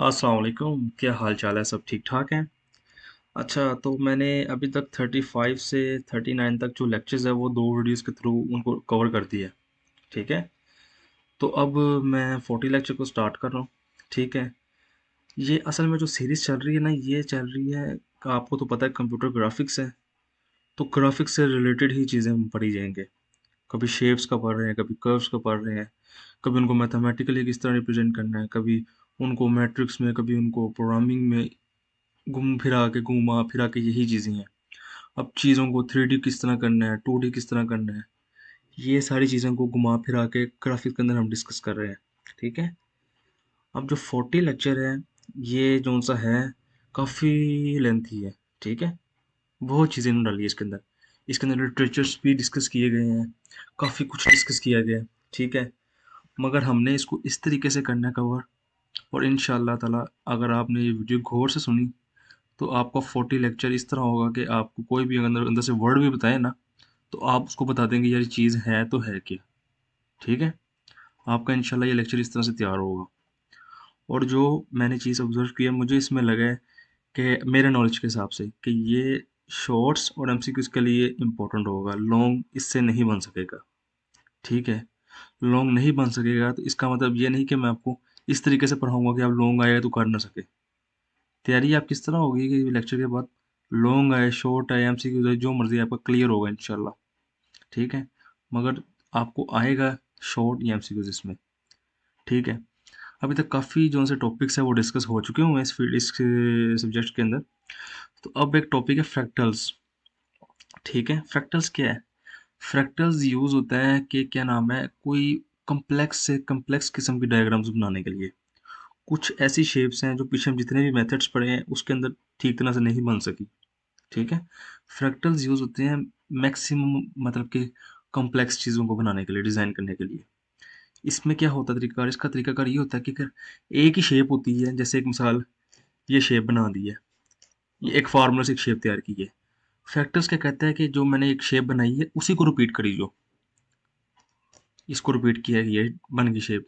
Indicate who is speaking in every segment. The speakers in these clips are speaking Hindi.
Speaker 1: अस्सलाम वालेकुम, क्या हाल चाल है? सब ठीक ठाक हैं? अच्छा, तो मैंने अभी तक 35 से 39 तक जो लेक्चर्स है वो दो वीडियोस के थ्रू उनको कवर कर दिया है। ठीक है, तो अब मैं 40 लेक्चर को स्टार्ट कर रहा हूँ। ठीक है, ये असल में जो सीरीज़ चल रही है ना, ये चल रही है, आपको तो पता है कंप्यूटर ग्राफिक्स है, तो ग्राफिक्स से रिलेटेड ही चीज़ें हम पढ़ी जाएंगे। कभी शेप्स का पढ़ रहे हैं, कभी कर्व्स का पढ़ रहे हैं, कभी उनको मैथमेटिकली किस तरह रिप्रेजेंट करना है, कभी उनको मैट्रिक्स में, कभी उनको प्रोग्रामिंग में घुमा फिरा के यही चीज़ें हैं। अब चीज़ों को 3D किस तरह करना है, 2D किस तरह करना है, ये सारी चीज़ों को घुमा फिरा के ग्राफिक्स के अंदर हम डिस्कस कर रहे हैं। ठीक है, अब जो 40 लेक्चर है, ये जो सा है, काफ़ी लेंथी है। ठीक है, बहुत चीज़ें डाली है इसके अंदर। इसके अंदर लिटरेचर्स भी डिस्कस किए गए हैं, काफ़ी कुछ डिस्कस किया गया है। ठीक है, मगर हमने इसको इस तरीके से करना है कवर, और इंशाल्लाह ताला अगर आपने ये वीडियो गौर से सुनी तो आपका 40 लेक्चर इस तरह होगा कि आपको कोई भी अंदर अंदर से वर्ड भी बताए ना, तो आप उसको बता देंगे यार ये चीज़ है तो है क्या। ठीक है, आपका इंशाल्लाह ये लेक्चर इस तरह से तैयार होगा। और जो मैंने चीज़ ऑब्जर्व की है, मुझे इसमें लगा है कि मेरे नॉलेज के हिसाब से कि ये शॉर्ट्स और एमसीक्यूज के लिए इम्पोर्टेंट होगा, लॉन्ग इससे नहीं बन सकेगा। ठीक है, लॉन्ग नहीं बन सकेगा तो इसका मतलब ये नहीं कि मैं आपको इस तरीके से पढ़ाऊंगा कि आप लॉन्ग आएगा तो कर ना सके। तैयारी आप किस तरह होगी कि लेक्चर के बाद लॉन्ग आए, शॉर्ट आए, एमसीक्यूज आए, जो मर्जी आपका क्लियर होगा इंशाल्लाह। ठीक है, मगर आपको आएगा शॉर्ट या एमसीक्यूज इसमें। ठीक है, अभी तक काफ़ी जो से टॉपिक्स है वो डिस्कस हो चुके हुए हैं इस सब्जेक्ट के अंदर। तो अब एक टॉपिक है फ्रैक्टल्स। ठीक है, फ्रैक्टल्स क्या है? फ्रैक्टल्स यूज़ होता है कि क्या नाम है, कोई कम्प्लेक्स से कम्प्लेक्स किस्म की डायग्राम्स बनाने के लिए। कुछ ऐसी शेप्स हैं जो पीछे हम जितने भी मेथड्स पढ़े हैं उसके अंदर ठीक तरह से नहीं बन सकी। ठीक है, फ्रैक्टल्स यूज़ होते हैं मैक्सिमम, मतलब कि कॉम्प्लेक्स चीज़ों को बनाने के लिए, डिज़ाइन करने के लिए। इसमें क्या होता है तरीकाकार, इसका तरीकाकार ये होता है कि अगर एक ही शेप होती है, जैसे एक मिसाल, ये शेप बना दी है, ये एक फार्मूला से एक शेप तैयार की है। फैक्टर्स क्या कहता है कि जो मैंने एक शेप बनाई है उसी को रिपीट करी, जो इसको रिपीट किया है, ये बन गई शेप,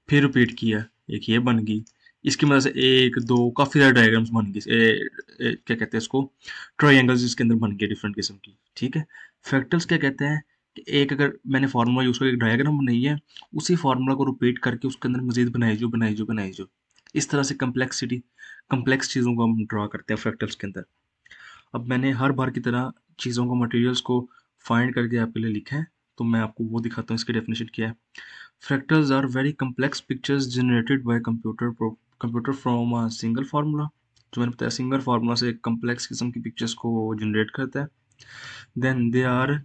Speaker 1: फिर रिपीट किया, एक ये बन गई, इसकी मदद से एक दो काफ़ी सारे डायग्राम्स बन गई, क्या कहते हैं इसको, ट्राइंगल्स इसके अंदर बन गए डिफरेंट किस्म की। ठीक है, फैक्टर्स क्या कहते हैं कि एक अगर मैंने फार्मूला यूज़ करके एक डायग्राम बनाई है, उसी फार्मूला को रिपीट करके उसके अंदर मजीद बनाई जो इस तरह से कम्प्लेक्स चीज़ों को हम ड्रा करते हैं फैक्टर्स के अंदर। अब मैंने हर बार की तरह चीज़ों को, मटेरियल्स को फाइंड करके आपके लिए लिखा है, तो मैं आपको वो दिखाता हूँ इसकी डेफिनेशन क्या है। Fractals are very complex pictures generated by computer from a single formula. जो मैंने बताया, सिंगल फार्मूला से कम्प्लेक्स किस्म की पिक्चर्स को जनरेट करता है। Then they are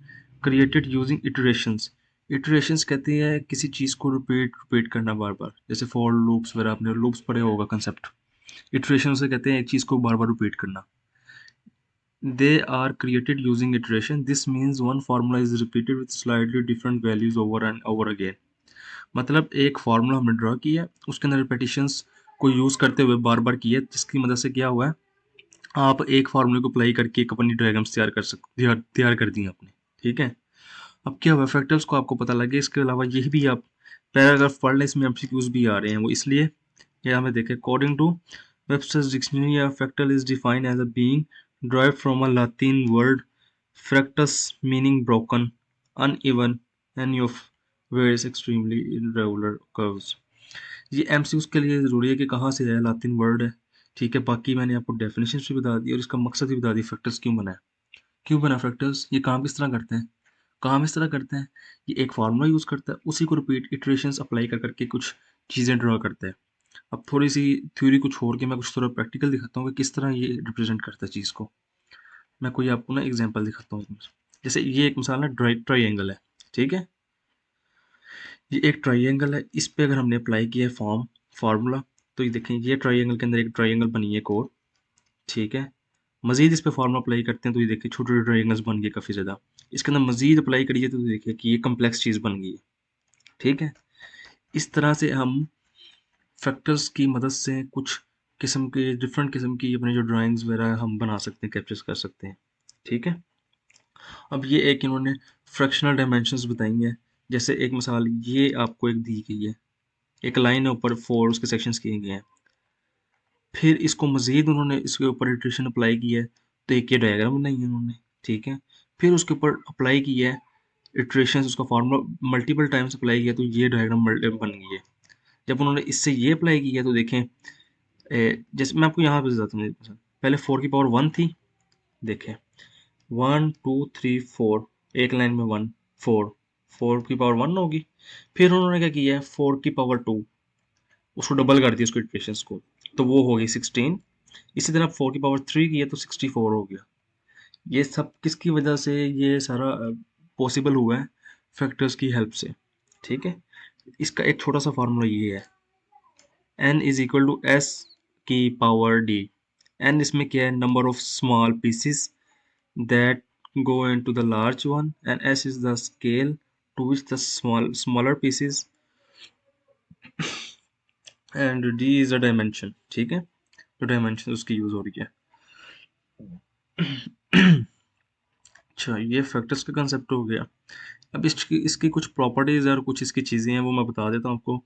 Speaker 1: created using iterations. Iterations कहती है किसी चीज़ को रिपीट रिपीट करना बार बार, जैसे फॉर लूप्स वगैरह, आपने लूप्स पढ़े होगा कंसेप्ट। इटरेशन से कहते हैं एक चीज़ को बार बार रिपीट करना। They are created using iteration. This means one formula is repeated with slightly different values over and over again. मतलब एक फार्मूला हमने ड्रा किया है, उसके अंदर रिपीटिशंस को यूज़ करते हुए बार बार किया है, जिसकी मदद से क्या हुआ है, आप एक फार्मूले को अप्लाई करके एक अपनी डायग्राम्स तैयार कर दी आपने। ठीक है, अब क्या हुआ, फैक्टर्स को आपको पता लगे, इसके अलावा ये भी आप पैराग्राफ पढ़ लें, इसमें एमसीक्यूज भी आ रहे हैं, वो इसलिए ये हमें देखें। According to Webster's dictionary, a fractal is defined as a being derived from a Latin word fractus, meaning broken, uneven, and of various extremely irregular curves. ये एमसीक्यूज के लिए ज़रूरी है कि कहाँ से है, लातिन वर्ड है। ठीक है, बाकी मैंने आपको डेफिनेशन भी बता दी और इसका मकसद भी बता दी, फ्रैक्टल्स क्यों बना है, क्यों बना फ्रैक्टल्स, ये काम किस तरह करते हैं, काम इस तरह करते हैं। ये एक फार्मूला यूज़ करता है, उसी को रिपीट इटरेशंस अप्लाई कर करके कुछ चीज़ें ड्रा करता है। अब थोड़ी सी थ्योरी को छोड़ के मैं कुछ थोड़ा प्रैक्टिकल दिखाता हूँ कि किस तरह ये रिप्रेजेंट करता है चीज़ को। मैं कोई आपको ना एग्जांपल दिखाता हूँ। जैसे ये एक मिसाल ना, ट्राइंगल है। ठीक है, ये एक ट्राइंगल है, इस पे अगर हमने अप्लाई किया है फार्मूला, तो ये देखें, ये ट्राइंगल के अंदर एक ट्राइंगल बनी है एक और। ठीक है, मजीद इस पे फार्मूला अप्लाई करते हैं तो ये देखिए छोटे छोटे ट्राइंगल्स बन गए काफ़ी ज़्यादा। इसके अंदर मजीद अप्लाई करिए तो देखिए कि ये कम्प्लेक्स चीज़ बन गई है। ठीक है, इस तरह से हम फैक्टर्स की मदद से कुछ किस्म के, डिफरेंट किस्म की अपनी जो ड्राइंग्स वगैरह हम बना सकते हैं, कैप्चर कर सकते हैं। ठीक है, अब ये एक इन्होंने फ्रैक्शनल डायमेंशंस बताई हैं। जैसे एक मिसाल ये आपको एक दी गई है, एक लाइन है, ऊपर 4 उसके सेक्शंस किए गए हैं। फिर इसको मज़ीद उन्होंने इसके ऊपर इटरेशन अप्लाई की है, तो एक ये डायग्राम बनाई है उन्होंने, ठीक है। फिर उसके ऊपर अप्लाई की है इटरेशन, उसका फार्मूला मल्टीपल टाइम्स अप्लाई किया, तो ये डायग्राम बन गई है। जब उन्होंने इससे ये अप्लाई किया तो देखें, जैसे मैं आपको यहाँ पे बताता हूँ, पहले 4 की पावर 1 थी, देखें 1 2 3 4, एक लाइन में 1 4, 4 की पावर 1 होगी। फिर उन्होंने क्या किया है, 4 की पावर 2, उसको डबल कर दिया उसको इक्वेशंस को, तो वो हो गई 16। इसी तरह 4 की पावर 3 की है तो 64 हो गया। ये सब किसकी वजह से ये सारा पॉसिबल हुआ है, फैक्टर्स की हेल्प से, ठीक है। इसका एक छोटा सा फार्मूला ये है, n is equal to S की पावर डी। n इसमें क्या है, number of small pieces that go into the large one, and s is the scale to which the smaller pieces, and d is a dimension, ठीक है। तो डायमेंशन उसकी यूज हो रही है। अच्छा, ये फैक्टर्स का कंसेप्ट हो गया। अब इसकी इसकी कुछ प्रॉपर्टीज और कुछ इसकी चीज़ें हैं, वो मैं बता देता हूँ आपको।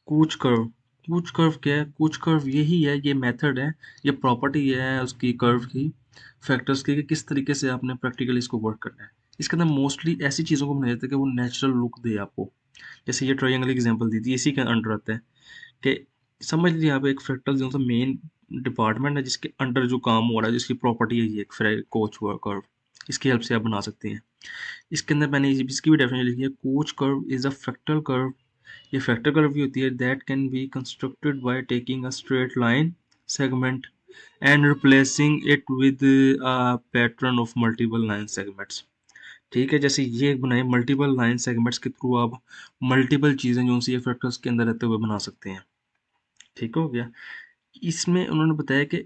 Speaker 1: कूच कर्व, कूच कर्व क्या है, कूच कर्व यही है, ये मेथड है, ये प्रॉपर्टी है उसकी कर्व की, फैक्टर्स की, कि किस तरीके से आपने प्रैक्टिकली इसको वर्क करना है। इसके अंदर मोस्टली ऐसी चीज़ों को बनाया जाता है कि वो नेचुरल लुक दे आपको। जैसे ये ट्रायंगल एग्जांपल दी थी, इसी के अंडर आता है कि समझ लीजिए आप एक फ्रैक्टल जो सा मेन डिपार्टमेंट है जिसके अंडर जो काम हो रहा है, जिसकी प्रॉपर्टी है ये एक कोच कर्व, इसकी हेल्प से आप बना सकते हैं। इसके अंदर मैंने इसकी भी डेफिनेशन लिखी है, coach curve is a fractal curve. ये फ्रैक्टल कर्व भी होती है that can be constructed by taking a straight line segment and replacing it with a pattern of multiple line segments, ठीक है। जैसे ये बनाए मल्टीपल लाइन सेगमेंट्स के थ्रू आप मल्टीपल चीज़ें जो सी ये फैक्टर्स के अंदर रहते हुए बना सकते हैं, ठीक हो गया। इसमें उन्होंने बताया कि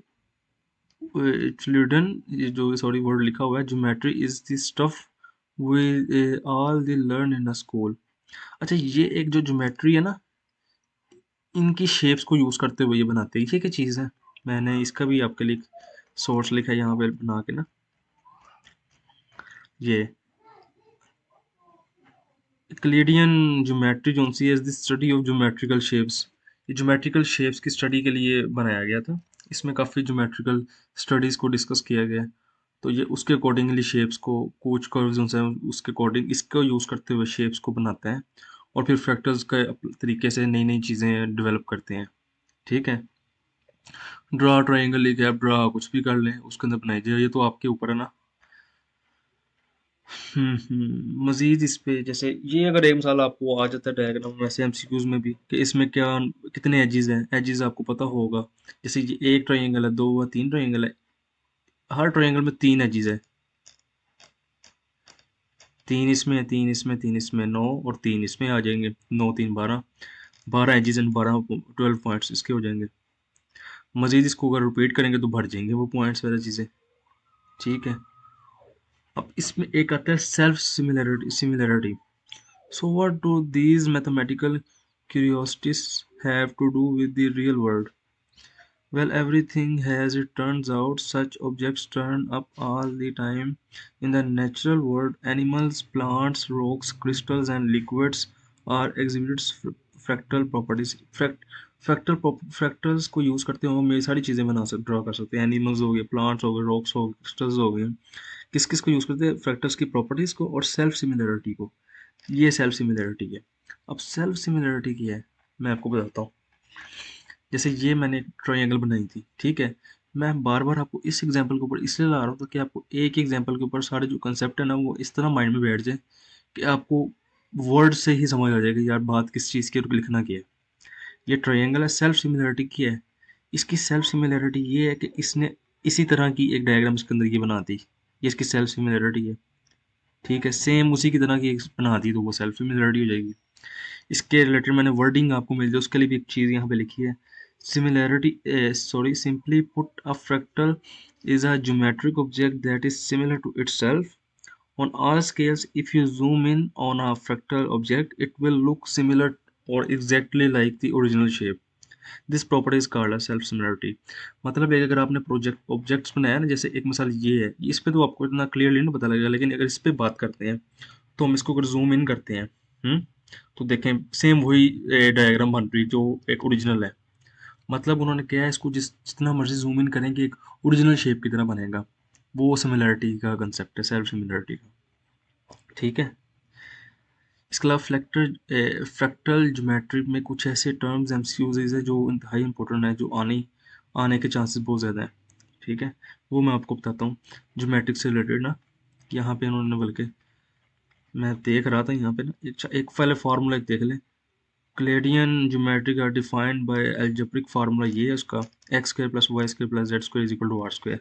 Speaker 1: चिल्ड्रन, ये जो सॉरी वर्ड लिखा हुआ है, geometry is the stuff with all the learn in a school. अच्छा, ये एक जो ज्योमेट्री है ना, इनकी शेप्स को यूज करते हुए ये बनाते हैं, ये क्या चीज़ है। मैंने इसका भी आपके लिए सोर्स लिखा है यहाँ पे बना के ना, ये यूक्लिडियन ज्योमेट्री जो सी is the study of geometrical shapes. ये ज्योमेट्रिकल शेप्स की स्टडी के लिए बनाया गया था। इसमें काफ़ी ज्योमेट्रिकल स्टडीज़ को डिस्कस किया गया है। तो ये उसके अकॉर्डिंगली शेप्स को, कुछ कर्व्स जो हैं उसके अकॉर्डिंग इसको यूज़ करते हुए शेप्स को बनाते हैं, और फिर फैक्टर्स के तरीके से नई नई चीज़ें डेवलप करते हैं, ठीक है। ड्रा ट्राइंगल लिखे, आप ड्रा कुछ भी कर लें उसके अंदर बनाई जाए, ये तो आपके ऊपर है ना। मजीद इस पे जैसे ये अगर एक मिसाल आपको आ जाता है डायग्राम वैसे एमसीक्यूज में भी, कि इसमें क्या कितने एजेस हैं, एजेस आपको पता होगा। जैसे ये एक ट्रायंगल है, दो व तीन ट्रायंगल है, हर ट्रायंगल में तीन एजेस है, तीन इसमें है, तीन इसमें, तीन इसमें, 9 और तीन इसमें आ जाएंगे, 9 3 12, 12 एजेस एंड 12 12 पॉइंट्स इसके हो जाएंगे। मजीद इसको अगर रिपीट करेंगे तो भर जाएंगे वो पॉइंट्स वाला चीज़ें, ठीक है। अब इसमें एक आता है self similarity. So what do these mathematical curiosities have to do with the real world? Well, everything as it turns out, such objects turn up all the time in the natural world. Animals, plants, rocks, crystals, and liquids are exhibits fractal properties. Fractals को यूज़ करते हुए हम ये सारी चीज़ें बना सकते, ड्रा कर सकते हैं। एनिमल्स हो गए, प्लांट्स हो गए, रॉक्स हो गए, क्रिस्टल्स हो गए। किस किस को यूज़ करते हैं, फ्रैक्टल्स की प्रॉपर्टीज़ को और सेल्फ सिमिलरिटी को। ये सेल्फ सिमिलरिटी है। अब सेल्फ सिमिलरिटी की है, मैं आपको बताता हूँ। जैसे ये मैंने ट्रायंगल बनाई थी, ठीक है। मैं बार बार आपको इस एग्जांपल के ऊपर इसलिए ला रहा हूँ ताकि आपको एक एग्जांपल के ऊपर सारे जो कंसेप्ट है ना वो इस तरह माइंड में बैठ जाए कि आपको वर्ड से ही समझ आ जाएगा यार बात किस चीज़ की और लिखना क्या है। ये ट्रायंगल है, सेल्फ सिमिलरिटी की है। इसकी सेल्फ सिमिलरिटी ये है कि इसने इसी तरह की एक डायग्राम इसके अंदर ये बना दी, ये इसकी सेल्फ सिमिलरिटी है, ठीक है। सेम उसी की तरह की एक बना दी तो वो सेल्फ सिमिलरिटी हो जाएगी। इसके रिलेटेड मैंने वर्डिंग आपको मिल जाए उसके लिए भी एक चीज़ यहाँ पे लिखी है। Similarity, sorry, simply put a fractal is a geometric object that is similar to itself on all scales. If you zoom in on a fractal object, it will look similar or exactly like the original shape. This property is called a self similarity. मतलब एक अगर आपने प्रोजेक्ट ऑब्जेक्ट्स बनाया ना, जैसे एक मिसाल ये है, इस पे तो आपको इतना क्लियरली नहीं पता लगेगा, लेकिन अगर इस पे बात करते हैं तो हम इसको अगर जूम इन करते हैं, तो देखें सेम वही डायग्राम बन रही जो एक ओरिजिनल है। मतलब उन्होंने क्या है, इसको जितना मर्जी जूम इन करेंगे एक ओरिजिनल शेप की तरह बनेगा। वो सिमिलरिटी का कंसेप्ट है, सेल्फ सिमिलरिटी का। ठीक है। इसके अलावा फ्रैक्टल ज्योमेट्री में कुछ ऐसे टर्म्स एमसीक्यूज है जो इंतहाई इंपॉर्टेंट है, जो आने आने के चांसेस बहुत ज़्यादा है। ठीक है, वो मैं आपको बताता हूँ ज्योमेट्रिक से रिलेटेड ना। यहाँ पे उन्होंने बल्कि मैं देख रहा था यहाँ पे ना, एक पहले फार्मूला देख ले। क्लेडियन ज्योमेट्री का डिफाइंड बाय एल्जेब्रिक फार्मूला ये है उसका, X square plus Y square plus Z square is equal to R square.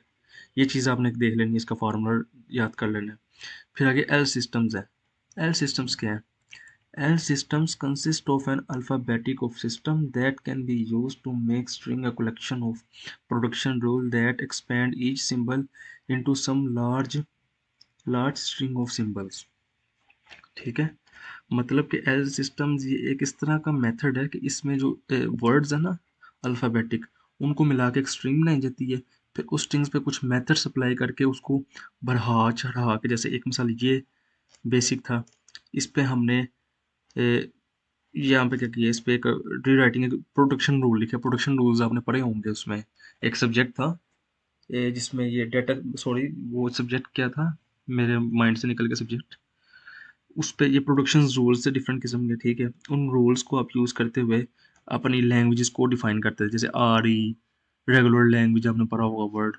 Speaker 1: ये चीज़ आपने देख लेनी है, इसका फार्मूला याद कर लेना है। फिर आगे एल सिस्टम्स है। एल सिस्टम्स क्या है? L systems consist of an alphabetic of system that can be used to make string a collection of production rules that expand each symbol into some large string of symbols। ठीक है, मतलब कि एल सिस्टम्स ये एक इस तरह का मेथड है कि इसमें जो वर्ड्स है ना अल्फ़ाबेटिक, उनको मिला के एक स्ट्रिंग बनाई जाती है। फिर उस स्ट्रिंग्स पे कुछ मेथड्स अप्लाई करके उसको बढ़ा चढ़ा के, जैसे एक मिसाल ये बेसिक था, इस पे हमने यहाँ पे क्या किया, इस पे एक रीराइटिंग, एक प्रोडक्शन रूल लिखा। प्रोडक्शन रूल्स आपने पढ़े होंगे, उसमें एक सब्जेक्ट था जिसमें ये डेटा, सॉरी वो सब्जेक्ट क्या था, मेरे माइंड से निकल गया सब्जेक्ट। उस पे ये प्रोडक्शन रूल्स से डिफरेंट किस्म के, ठीक है, उन रूल्स को आप यूज़ करते हुए अपनी लैंग्वेजेस को डिफाइन करते थे। जैसे आर ई, रेगुलर लैंग्वेज आपने पढ़ा होगा वर्ड,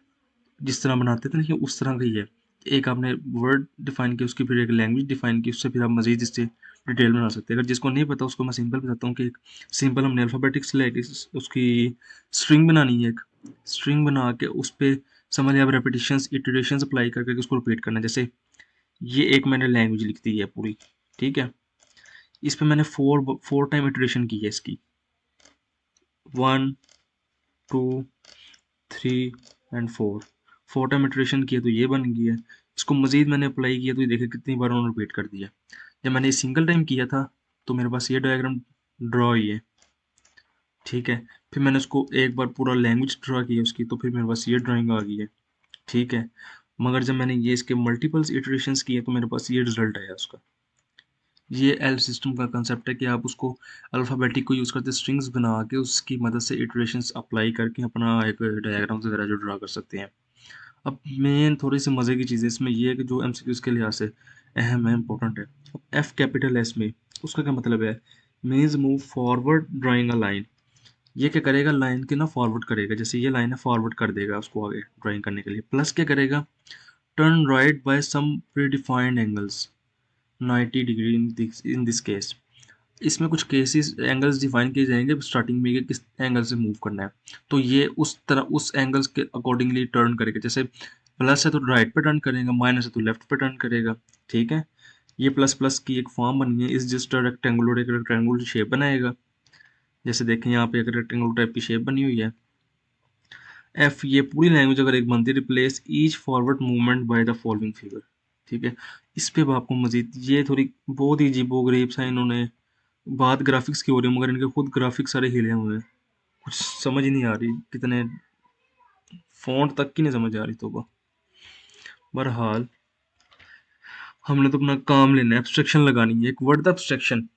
Speaker 1: जिस तरह बनाते थे ना, ये उस तरह का ही है। एक आपने वर्ड डिफाइन किया, उसकी फिर एक लैंग्वेज डिफाइन की, उससे फिर आप मजीद इससे डिटेल बना सकते हैं। अगर जिसको नहीं पता उसको मैं सिंपल बताता हूँ कि एक सिंपल हमने अल्फ़ाबेटिक्स लेके उसकी स्ट्रिंग बनानी है। एक स्ट्रिंग बना के उस पे समझ आप रेपिटेशंस इटरेशंस अप्लाई करके उसको रिपीट करना है। जैसे ये एक मैंने लैंग्वेज लिख दी है पूरी, ठीक है, इस पे मैंने फोर टाइम इटरेशन की है इसकी, 1 2 3 एंड 4, 4 टाइम इटरेशन किया तो ये बन गई है। इसको मजीद मैंने अप्लाई किया तो ये देखिए कितनी बार उन्होंने रिपीट कर दिया। जब मैंने सिंगल टाइम किया था तो मेरे पास ये डायग्राम ड्रॉ हुई है। ठीक है, फिर मैंने उसको एक बार पूरा लैंग्वेज ड्रॉ किया उसकी, तो फिर मेरे पास ये ड्राइंग आ गई है। ठीक है, मगर जब मैंने ये इसके मल्टीपल्स इटरेशंस किए तो मेरे पास ये रिजल्ट आया उसका। ये एल सिस्टम का कंसेप्ट है कि आप उसको अल्फ़ाबेटिक को यूज़ करते स्ट्रिंग्स बना के उसकी मदद से इटरेशंस अप्लाई करके अपना एक डायग्राम्स वगैरह जो ड्रा कर सकते हैं। अब मेन थोड़ी सी मज़े की चीज़ है इसमें ये है कि जो एमसीक्यूज़ के लिहाज से अहम है, इंपॉर्टेंट है। अब एफ कैपिटल एस में उसका क्या मतलब है? Means move forward drawing a line. ये क्या करेगा, लाइन के ना फॉरवर्ड करेगा। जैसे ये लाइन है, फॉरवर्ड कर देगा उसको आगे ड्राइंग करने के लिए। प्लस क्या करेगा, turn right by some predefined angles 90 degree in this case. इसमें कुछ केसेस एंगल्स डिफाइन किए जाएंगे स्टार्टिंग में कि किस एंगल से मूव करना है, तो ये उस तरह उस एंगल्स के अकॉर्डिंगली टर्न करेगा। जैसे प्लस है तो राइट पे टर्न करेगा, माइनस है तो लेफ्ट पे टर्न करेगा। ठीक है, ये प्लस प्लस की एक फॉर्म बनी है, इस जस्ट रेक्टेंगुलर, एक रेक्टेंगुलर शेप बनाएगा। जैसे देखें यहाँ पे एक रेक्टेंगुलर टाइप की शेप बनी हुई है। एफ, ये पूरी लैंग्वेज अगर एक बनती, replace each forward movement by the following figure. ठीक है, इस पे अब आपको मजीद ये थोड़ी बहुत ही अजीबो गरीब सा इन्होंने बात ग्राफिक्स की हो रही है, मगर इनके खुद ग्राफिक्स सारे हिले हुए हैं। कुछ समझ ही नहीं आ रही, कितने फ़ॉन्ट तक की नहीं समझ आ रही। तो बहरहाल हमने तो अपना काम लेना है, एब्स्ट्रैक्शन लगानी है। एक वर्ड था एब्स्ट्रैक्शन,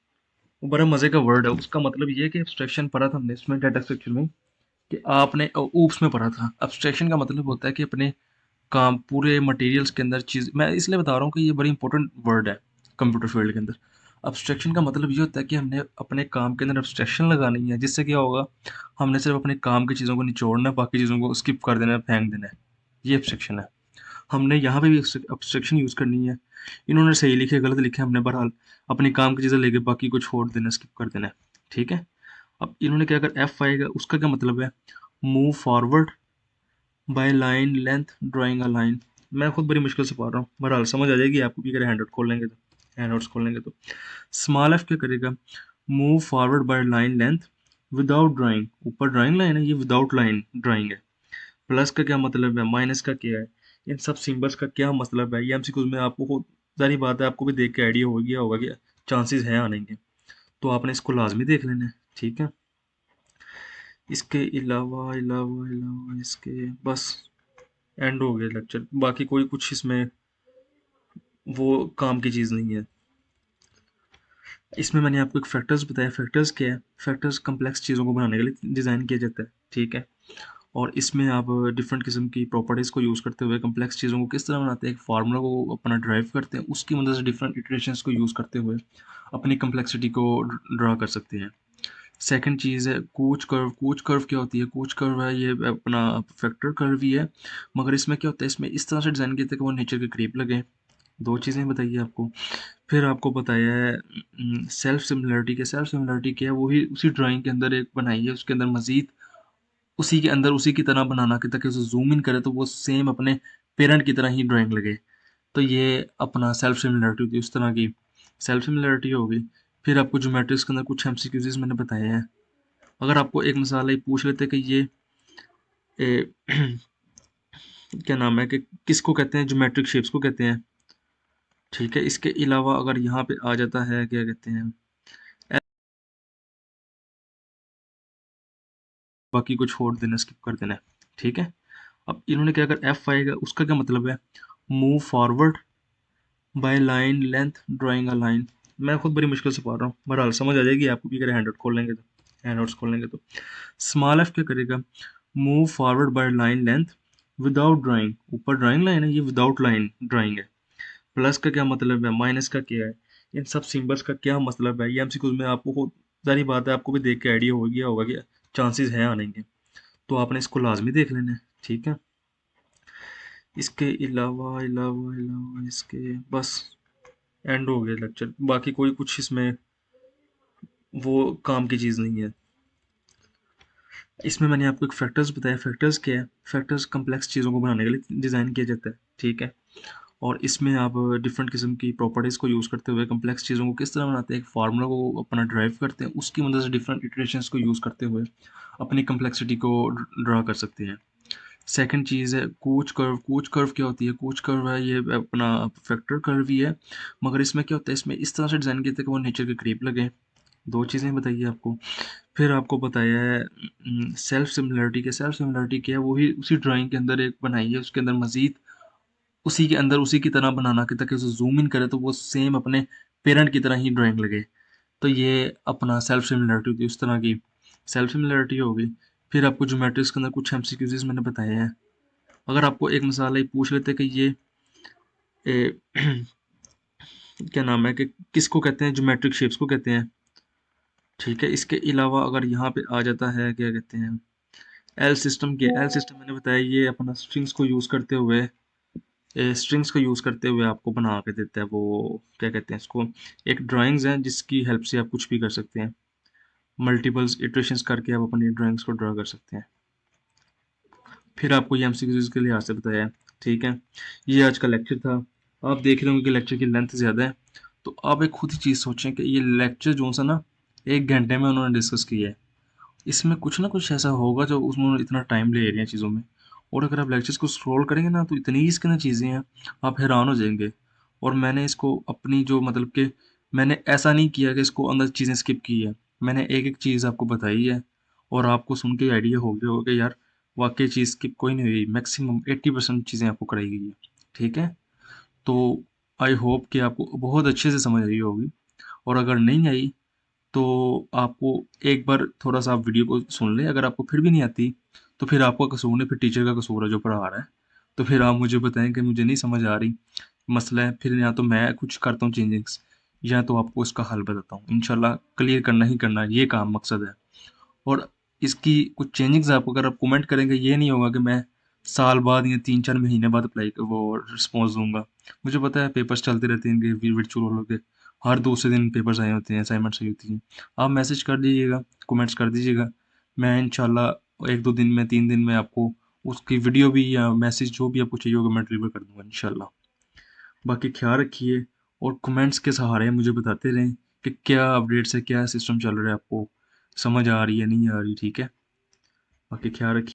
Speaker 1: वो बड़ा मज़े का वर्ड है। उसका मतलब ये है कि एब्स्ट्रैक्शन पढ़ा था हमने इसमें डाटा स्ट्रक्चर में, कि आपने ऊप्स में पढ़ा था। एब्स्ट्रैक्शन का मतलब होता है कि अपने काम पूरे मटेरियल्स के अंदर चीज़, मैं इसलिए बता रहा हूँ कि ये बड़ी इंपॉर्टेंट वर्ड है कंप्यूटर फील्ड के अंदर। एब्स्ट्रैक्शन का मतलब ये होता है कि हमने अपने काम के अंदर एब्स्ट्रैक्शन लगानी है, जिससे क्या होगा, हमने सिर्फ अपने काम की चीज़ों को निचोड़ना है, बाकी चीज़ों को स्किप कर देना है, फेंक देना है। ये एब्स्ट्रैक्शन है। हमने यहाँ पे भी एब्स्ट्रैक्शन यूज़ करनी है। इन्होंने सही लिखे गलत लिखे, हमने बहरहाल अपनी काम की चीज़ें लेके बाकी को छोड़ देना, स्किप कर देना है। ठीक है, अब इन्होंने क्या, अगर एफ आएगा उसका क्या मतलब है, move forward by line length drawing a line. मैं खुद बड़ी मुश्किल से पढ़ रहा हूँ, बहरहाल समझ आ जाएगी आपको भी अगर हैंड आउट खोल लेंगे तो। हैंड आउट्स खोल लेंगे तो स्मॉल एफ क्या करेगा, move forward by line length without drawing. ऊपर ड्राइंग लाइन है, ये विदाउट लाइन ड्राइंग है। प्लस का क्या मतलब है, माइनस का क्या है, इन सब सिंबल्स का क्या मतलब है, ये एमसीक्यूज में आपको खुद सारी बात है, आपको भी देख के आइडिया हो गया होगा कि चांसेस हैं आने के, तो आपने इसको लाजमी देख लेना है। ठीक है, इसके अलावा इसके बस एंड हो गया लेक्चर। बाकी कोई कुछ इसमें वो काम की चीज़ नहीं है। इसमें मैंने आपको एक फैक्टर्स बताया। फैक्टर्स क्या है, फैक्टर्स कम्प्लेक्स चीज़ों को बनाने के लिए डिज़ाइन किया जाता है। ठीक है। और इसमें आप डिफरेंट किस्म की प्रॉपर्टीज़ को यूज़ करते हुए कम्प्लेक्स चीज़ों को किस तरह बनाते हैं, एक फार्मूला को अपना ड्राइव करते हैं, उसकी मदद से डिफरेंट इटरेशंस को यूज़ करते हुए अपनी कम्प्लेक्सिटी को ड्रा कर सकते हैं। सेकंड चीज़ है कूच कर्व। कूच कर्व क्या होती है? कूच कर्व है ये अपना फैक्टर कर्व ही है, मगर इसमें क्या होता है, इसमें इस तरह से डिज़ाइन किया था कि वो नेचर के करीब लगे। दो चीज़ें बताइए आपको। फिर आपको बताया है सेल्फ सिमिलरिटी के। सेल्फ सिमिलरिटी क्या है? वही उसी ड्राइंग के अंदर एक बनाई है, उसके अंदर मज़ीद उसी के अंदर उसी की तरह बनाना कि ताकि उसे ज़ूम इन करे तो वो सेम अपने पेरेंट की तरह ही ड्राइंग लगे। तो ये अपना सेल्फ सिमिलरिटी होती है, उस तरह की सेल्फ सिमिलरिटी होगी। फिर आपको ज्योमेट्रिक्स के अंदर कुछ एमसीक्यूज़ मैंने बताए हैं। अगर आपको एक मिसाल ही पूछ लेते कि ये ए, क्या नाम है कि किसको कहते हैं, ज्योमेट्रिक शेप्स को कहते हैं, ठीक है। इसके अलावा अगर यहाँ पे आ जाता है क्या कहते हैं, बाकी को छोड़ देना, स्किप कर देना है, ठीक है। अब इन्होंने क्या, अगर एफ आएगा उसका क्या मतलब है, move forward by line length drawing a line. मैं खुद बड़ी मुश्किल से पढ़ रहा हूँ, बहरहाल समझ आ जाएगी आपको भी अगर हैंड खोल लेंगे तो, हैंड नोट्स खोल लेंगे तो। स्मॉल एफ क्या करेगा, move forward by line length without drawing. ऊपर ड्राइंग लाइन है, ये विदाउट लाइन ड्राइंग है। प्लस का क्या मतलब है, माइनस का क्या है, इन सब सिंबल्स का क्या मतलब है, ये एमसीक्यूज में आपको सारी बात है, आपको भी देख के आइडिया हो गया होगा कि चांसेस हैं आने के, तो आपने इसको लाजमी देख लेना है, ठीक है। इसके अलावा इसके बस एंड हो गया लेक्चर, बाकी कोई कुछ इसमें वो काम की चीज़ नहीं है। इसमें मैंने आपको एक फैक्टर्स बताया। फैक्टर्स क्या है, फैक्टर्स कम्प्लेक्स चीज़ों को बनाने के लिए डिज़ाइन किया जाता है, ठीक है। और इसमें आप डिफरेंट किस्म की प्रॉपर्टीज़ को यूज़ करते हुए कम्प्लेक्स चीज़ों को किस तरह बनाते हैं, एक फार्मूला को अपना ड्राइव करते हैं, उसकी मदद से डिफरेंट इटरेशंस को यूज़ करते हुए अपनी कम्प्लेक्सिटी को ड्रा कर सकते हैं। सेकंड चीज़ है कूच कर्व। कूच कर्व क्या होती है? कूच कर्व है ये अपना फैक्टर कर्व ही है, मगर इसमें क्या होता है, इसमें इस तरह से डिज़ाइन किया था कि वो नेचर के करीब लगे। दो चीज़ें बताइए आपको। फिर आपको बताया है सेल्फ सिमिलरिटी के। सेल्फ सिमिलरिटी क्या है? वही उसी ड्राइंग के अंदर एक बनाई है, उसके अंदर मज़ीद उसी के अंदर उसी की तरह बनाना कि ताकि उसे ज़ूम इन करे तो वो सेम अपने पेरेंट की तरह ही ड्राइंग लगे। तो ये अपना सेल्फ सिमिलरिटी होती है, उस तरह की सेल्फ सिमिलरिटी होगी। फिर आपको ज्योमेट्रिक्स के अंदर कुछ एमसीक्यूज़ मैंने बताए हैं। अगर आपको एक मिसाल ही पूछ लेते कि ये ए, क्या नाम है कि किसको कहते हैं, ज्योमेट्रिक शेप्स को कहते हैं, ठीक है। इसके अलावा अगर यहाँ पे आ जाता है क्या कहते हैं, एल सिस्टम के। एल सिस्टम मैंने बताया ये अपना स्ट्रिंग्स को यूज़ करते हुए आपको बना के देता है, वो क्या कहते हैं इसको, एक ड्राइंग्स हैं जिसकी हेल्प से आप कुछ भी कर सकते हैं, मल्टीपल्स इटरेशंस करके आप अपनी ड्राइंग्स को ड्रा कर सकते हैं। फिर आपको ये एमसीक्यूज़ के लिहाज से बताया है, ठीक है। ये आज का लेक्चर था। आप देख रहे होंगे कि लेक्चर की लेंथ ज़्यादा है, तो आप एक खुद ही चीज़ सोचें कि ये लेक्चर जो सा ना 1 घंटे में उन्होंने डिस्कस किया है, इसमें कुछ ना कुछ ऐसा होगा जो उसमें इतना टाइम ले रहे हैं चीज़ों में। और अगर आप लेक्चर्स को स्क्रॉल करेंगे ना तो इतनी इसके अंदर चीज़ें हैं, आप हैरान हो जाएंगे। और मैंने इसको अपनी जो मतलब कि मैंने ऐसा नहीं किया कि इसको अंदर चीज़ें स्किप की है, मैंने एक एक चीज़ आपको बताई है, और आपको सुन के आइडिया हो गया होगा कि यार वाकई चीज़ स्किप कोई नहीं हुई, मैक्सिमम 80% चीज़ें आपको कराई गई है, ठीक है। तो आई होप कि आपको बहुत अच्छे से समझ आई होगी, और अगर नहीं आई तो आपको एक बार थोड़ा सा आप वीडियो को सुन लें। अगर आपको फिर भी नहीं आती तो फिर आपका कसूर नहीं, फिर टीचर का कसूर है जो पढ़ा रहा है। तो फिर आप मुझे बताएं कि मुझे नहीं समझ आ रही, मसला है, फिर या तो मैं कुछ करता हूँ चेंजेस, या तो आपको इसका हल बताता हूँ। इंशाल्लाह क्लियर करना ही करना है, ये काम मकसद है। और इसकी कुछ चेंजिंग्स आपको अगर आप कमेंट करेंगे, ये नहीं होगा कि मैं साल बाद या 3-4 महीने बाद अप्लाई वो रिस्पॉन्स दूंगा। मुझे पता है पेपर्स चलते रहते हैं इनके, वर्चुअल वालों के हर दूसरे दिन पेपर्स आए होते हैं, असाइनमेंट्स आई होती हैं। आप मैसेज कर दीजिएगा, कमेंट्स कर दीजिएगा, मैं इंशाल्लाह 1-2 दिन में, 3 दिन में आपको उसकी वीडियो भी या मैसेज जो भी आपको चाहिए होगा मैं डिलीवर कर दूंगा इंशाल्लाह। बाकी ख्याल रखिए, और कमेंट्स के सहारे मुझे बताते रहें कि क्या अपडेट्स है, क्या सिस्टम चल रहा है, आपको समझ आ रही है नहीं आ रही, ठीक है। बाकी ख्याल रखिए।